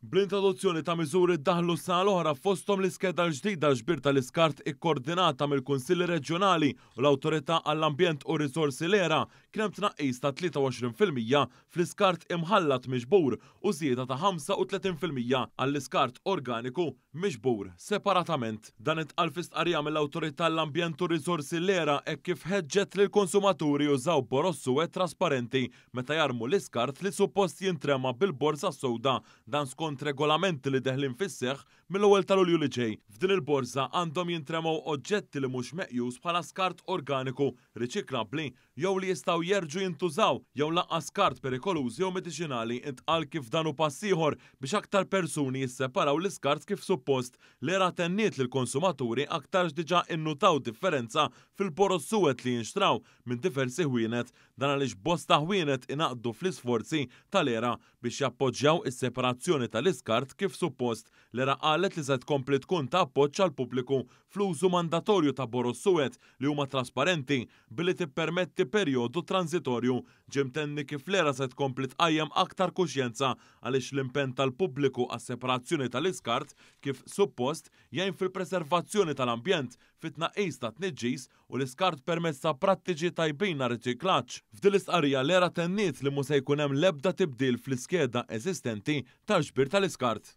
Bl-introduzzjoni ta' miżuri ddaħlu s-sena l-oħra fosthom l-iskeda l-ġdida l-ġbir tal-iskart ikkoordinata mill-Kunsilli Reġjonali u l-Awtorità għall-Ambjent u Risorsi l-Era kien hemm tnaqqis ta' 23% fl-iskart imħallat miġbur u żieda ta' 35% għall-iskart organiku miġbur separatament. Dan intqal fi stqarrija mill-Awtorità għall-Ambjent u Risorsi l-Era hekk kif ħeġġet lill konsumaturi jużaw boros suwed trasparenti meta jarmu l-iskart li suppost jintrema bil-borsa sowda dan skont regolamenti li deħlin fis-seħħ mill-ewwel ta' Lulju li ġej. F'din il-borsa għandhom jintremaw oġġetti li mhux meqjus bħala skart organiku, riċiklabbli jew li jistgħu jerġgħu jintużaw jew lanqas skart perikolużi jew mediċinali intqal kif dan hu pass ieħor biex aktar persuni jisseparaw l-iskart kif suppost li ra tenniet lill konsumaturi aktar diġà innutaw differenza fil-boros suwed li jinxtraw minn diversi ħwienet dan għaliex bosta ħwienet inaqdu fl-isforzi tal-era biex jappoġġjaw is-separazzjoni tal-iskart kif suppost l-era qalet li se tkompli tkun ta' appoġġ għall pubbliku fl-użu mandatorju ta' boros suwed li huma trasparenti billi tippermetti perjodu transitorju ġimtenni kif l-era se tkompli tqajjem aktar kuxjenza għaliex l-impenn tal-pubbliku għas-separazzjoni tal-iskart kif suppost jgħin fil-preservazzjoni tal-ambjent fit-tnaqqis ta' tniġġis u l-iskart permezz ta' prattiċi tajbin għar riċiklaġġ. F'din l-istqarrija l-era tenniet li mhux se jkun hemm l-ebda tibdil fl-iskeda eżistenti tal-ġbir tal-iskart.